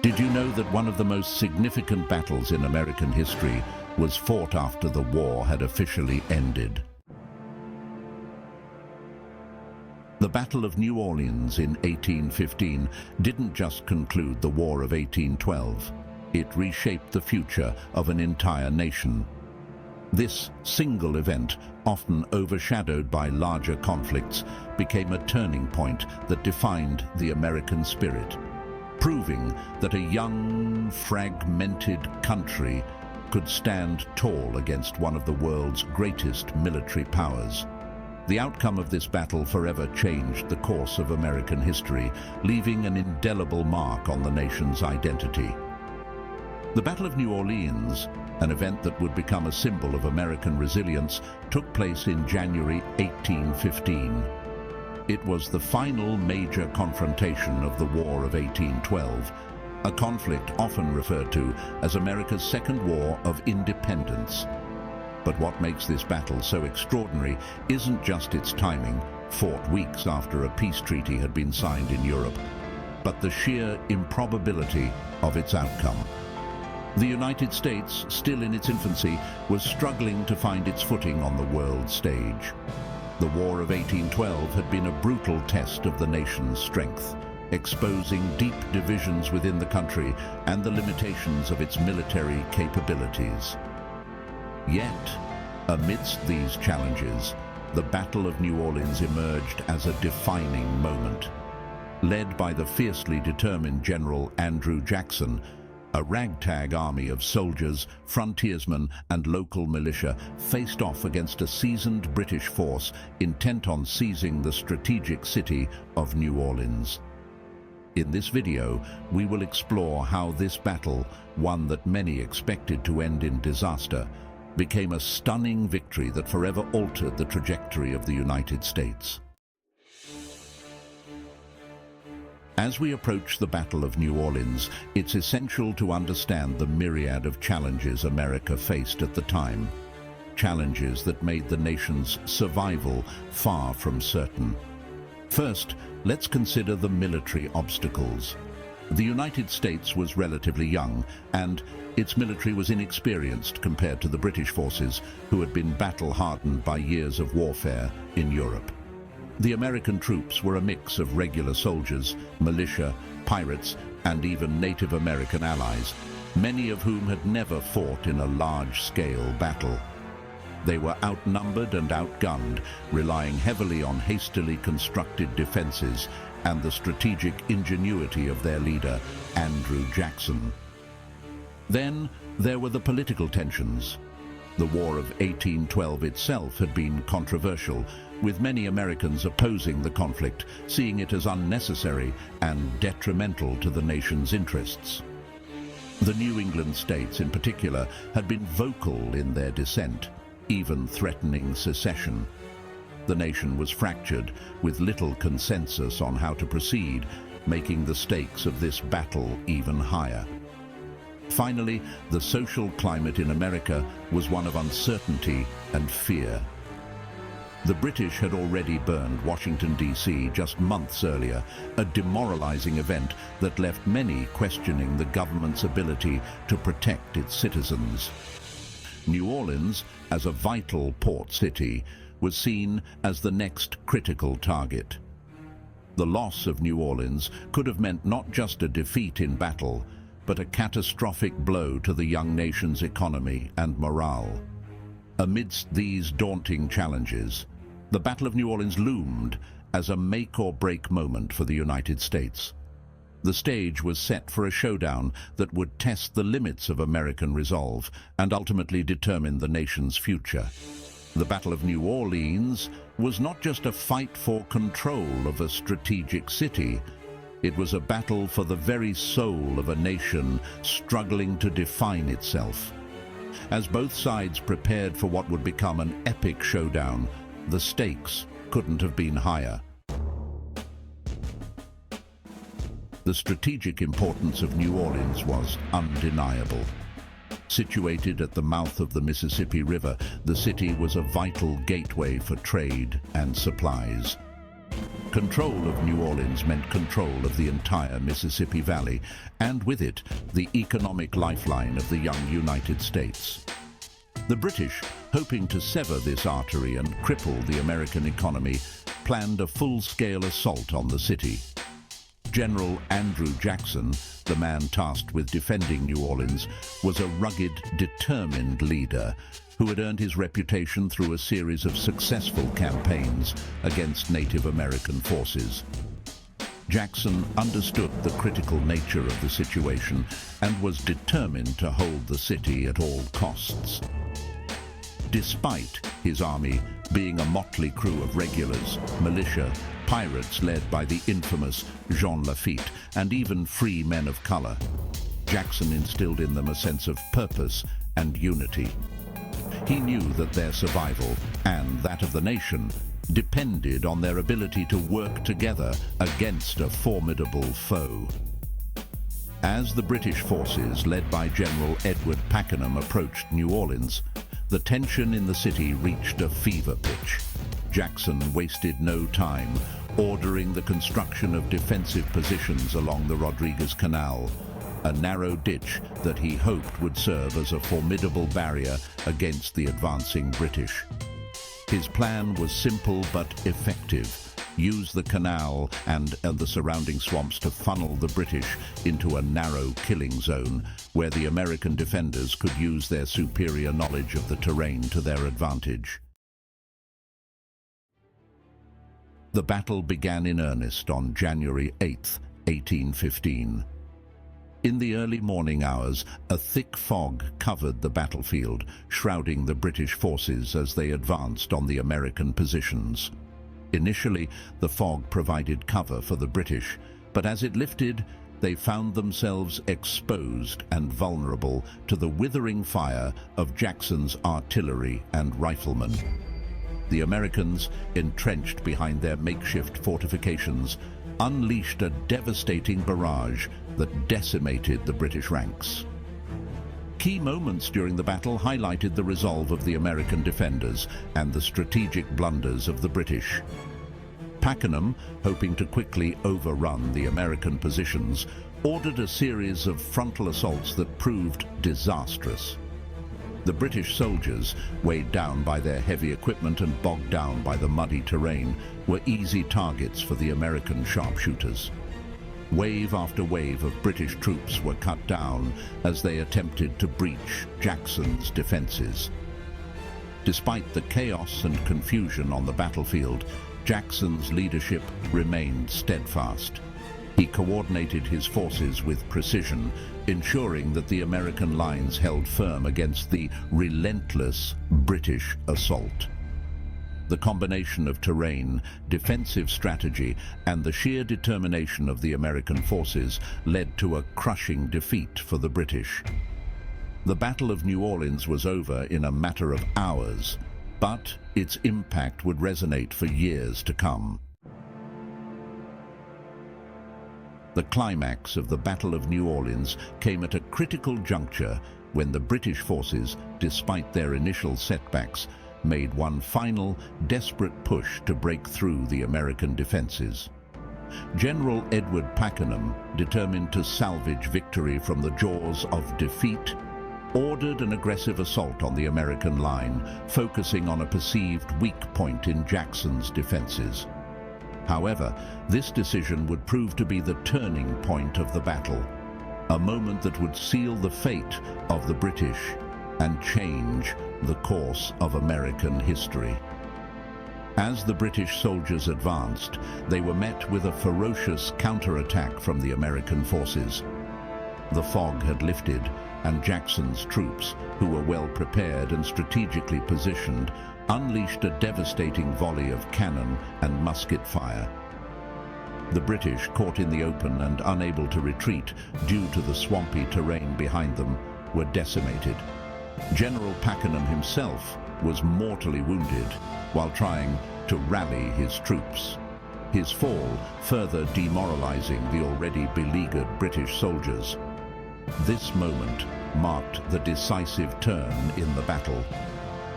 Did you know that one of the most significant battles in American history was fought after the war had officially ended? The Battle of New Orleans in 1815 didn't just conclude the War of 1812. It reshaped the future of an entire nation. This single event, often overshadowed by larger conflicts, became a turning point that defined the American spirit, proving that a young, fragmented country could stand tall against one of the world's greatest military powers. The outcome of this battle forever changed the course of American history, leaving an indelible mark on the nation's identity. The Battle of New Orleans, an event that would become a symbol of American resilience, took place in January 1815. It was the final major confrontation of the War of 1812, a conflict often referred to as America's Second War of Independence. But what makes this battle so extraordinary isn't just its timing, fought weeks after a peace treaty had been signed in Europe, but the sheer improbability of its outcome. The United States, still in its infancy, was struggling to find its footing on the world stage. The War of 1812 had been a brutal test of the nation's strength, exposing deep divisions within the country and the limitations of its military capabilities. Yet, amidst these challenges, the Battle of New Orleans emerged as a defining moment. Led by the fiercely determined General Andrew Jackson, a ragtag army of soldiers, frontiersmen, and local militia faced off against a seasoned British force intent on seizing the strategic city of New Orleans. In this video, we will explore how this battle, one that many expected to end in disaster, became a stunning victory that forever altered the trajectory of the United States. As we approach the Battle of New Orleans, it's essential to understand the myriad of challenges America faced at the time. Challenges that made the nation's survival far from certain. First, let's consider the military obstacles. The United States was relatively young, and its military was inexperienced compared to the British forces, who had been battle-hardened by years of warfare in Europe. The American troops were a mix of regular soldiers, militia, pirates, and even Native American allies, many of whom had never fought in a large-scale battle. They were outnumbered and outgunned, relying heavily on hastily constructed defenses and the strategic ingenuity of their leader, Andrew Jackson. Then there were the political tensions. The War of 1812 itself had been controversial, with many Americans opposing the conflict, seeing it as unnecessary and detrimental to the nation's interests. The New England states, in particular, had been vocal in their dissent, even threatening secession. The nation was fractured, with little consensus on how to proceed, making the stakes of this battle even higher. Finally, the social climate in America was one of uncertainty and fear. The British had already burned Washington, D.C. just months earlier, a demoralizing event that left many questioning the government's ability to protect its citizens. New Orleans, as a vital port city, was seen as the next critical target. The loss of New Orleans could have meant not just a defeat in battle, but a catastrophic blow to the young nation's economy and morale. Amidst these daunting challenges, the Battle of New Orleans loomed as a make-or-break moment for the United States. The stage was set for a showdown that would test the limits of American resolve and ultimately determine the nation's future. The Battle of New Orleans was not just a fight for control of a strategic city. It was a battle for the very soul of a nation struggling to define itself. As both sides prepared for what would become an epic showdown, the stakes couldn't have been higher. The strategic importance of New Orleans was undeniable. Situated at the mouth of the Mississippi River, the city was a vital gateway for trade and supplies. Control of New Orleans meant control of the entire Mississippi Valley, and with it, the economic lifeline of the young United States. The British, hoping to sever this artery and cripple the American economy, planned a full-scale assault on the city. General Andrew Jackson, the man tasked with defending New Orleans, was a rugged, determined leader who had earned his reputation through a series of successful campaigns against Native American forces. Jackson understood the critical nature of the situation and was determined to hold the city at all costs. Despite his army being a motley crew of regulars, militia, pirates led by the infamous Jean Lafitte, and even free men of color, Jackson instilled in them a sense of purpose and unity. He knew that their survival, and that of the nation, depended on their ability to work together against a formidable foe. As the British forces, led by General Edward Pakenham, approached New Orleans, the tension in the city reached a fever pitch. Jackson wasted no time, ordering the construction of defensive positions along the Rodriguez Canal, a narrow ditch that he hoped would serve as a formidable barrier against the advancing British. His plan was simple but effective. Use the canal and the surrounding swamps to funnel the British into a narrow killing zone where the American defenders could use their superior knowledge of the terrain to their advantage. The battle began in earnest on January 8, 1815. In the early morning hours, a thick fog covered the battlefield, shrouding the British forces as they advanced on the American positions. Initially, the fog provided cover for the British, but as it lifted, they found themselves exposed and vulnerable to the withering fire of Jackson's artillery and riflemen. The Americans, entrenched behind their makeshift fortifications, unleashed a devastating barrage that decimated the British ranks. Key moments during the battle highlighted the resolve of the American defenders and the strategic blunders of the British. Pakenham, hoping to quickly overrun the American positions, ordered a series of frontal assaults that proved disastrous. The British soldiers, weighed down by their heavy equipment and bogged down by the muddy terrain, were easy targets for the American sharpshooters. Wave after wave of British troops were cut down as they attempted to breach Jackson's defenses. Despite the chaos and confusion on the battlefield, Jackson's leadership remained steadfast. He coordinated his forces with precision, ensuring that the American lines held firm against the relentless British assault. The combination of terrain, defensive strategy, and the sheer determination of the American forces led to a crushing defeat for the British. The Battle of New Orleans was over in a matter of hours, but its impact would resonate for years to come. The climax of the Battle of New Orleans came at a critical juncture when the British forces, despite their initial setbacks, made one final, desperate push to break through the American defenses. General Edward Pakenham, determined to salvage victory from the jaws of defeat, ordered an aggressive assault on the American line, focusing on a perceived weak point in Jackson's defenses. However, this decision would prove to be the turning point of the battle, a moment that would seal the fate of the British and change the course of American history. As the British soldiers advanced, they were met with a ferocious counterattack from the American forces. The fog had lifted, and Jackson's troops, who were well prepared and strategically positioned, unleashed a devastating volley of cannon and musket fire. The British, caught in the open and unable to retreat due to the swampy terrain behind them, were decimated. General Pakenham himself was mortally wounded while trying to rally his troops. His fall further demoralizing the already beleaguered British soldiers. This moment marked the decisive turn in the battle.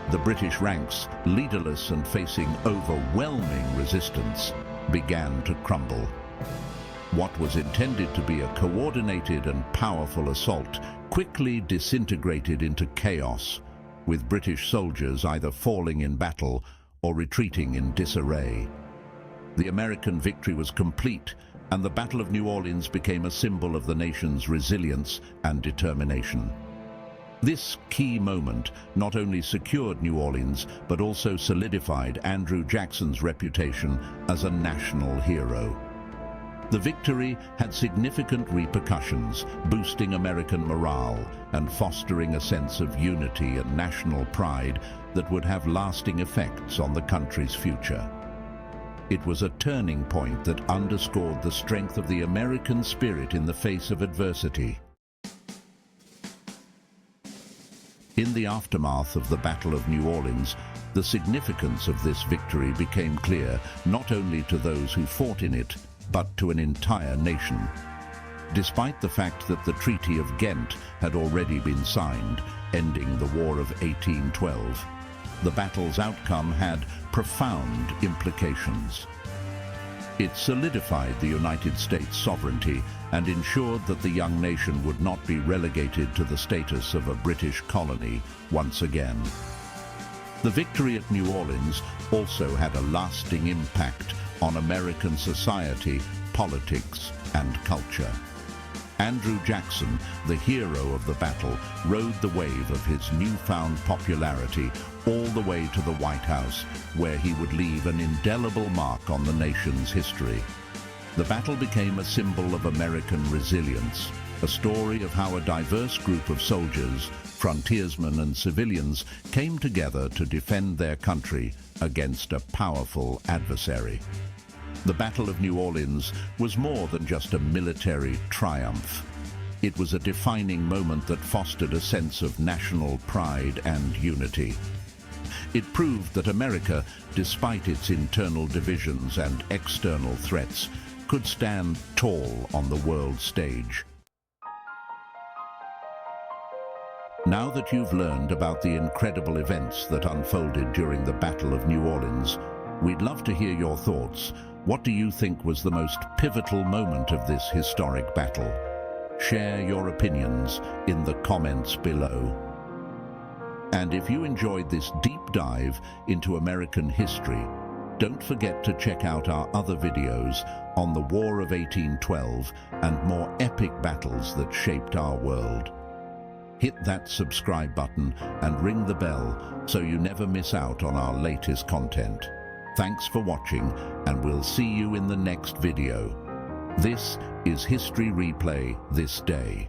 The British ranks, leaderless and facing overwhelming resistance, began to crumble. What was intended to be a coordinated and powerful assault quickly disintegrated into chaos, with British soldiers either falling in battle or retreating in disarray. The American victory was complete, and the Battle of New Orleans became a symbol of the nation's resilience and determination. This key moment not only secured New Orleans, but also solidified Andrew Jackson's reputation as a national hero. The victory had significant repercussions, boosting American morale and fostering a sense of unity and national pride that would have lasting effects on the country's future. It was a turning point that underscored the strength of the American spirit in the face of adversity. In the aftermath of the Battle of New Orleans, the significance of this victory became clear not only to those who fought in it, but to an entire nation. Despite the fact that the Treaty of Ghent had already been signed, ending the War of 1812, the battle's outcome had profound implications. It solidified the United States' sovereignty and ensured that the young nation would not be relegated to the status of a British colony once again. The victory at New Orleans also had a lasting impact on American society, politics, and culture. Andrew Jackson, the hero of the battle, rode the wave of his newfound popularity all the way to the White House, where he would leave an indelible mark on the nation's history. The battle became a symbol of American resilience, a story of how a diverse group of soldiers, frontiersmen and civilians came together to defend their country against a powerful adversary. The Battle of New Orleans was more than just a military triumph. It was a defining moment that fostered a sense of national pride and unity. It proved that America, despite its internal divisions and external threats, could stand tall on the world stage. Now that you've learned about the incredible events that unfolded during the Battle of New Orleans, we'd love to hear your thoughts. What do you think was the most pivotal moment of this historic battle? Share your opinions in the comments below. And if you enjoyed this deep dive into American history, don't forget to check out our other videos on the War of 1812 and more epic battles that shaped our world. Hit that subscribe button and ring the bell so you never miss out on our latest content. Thanks for watching, and we'll see you in the next video. This is History Replay This Day.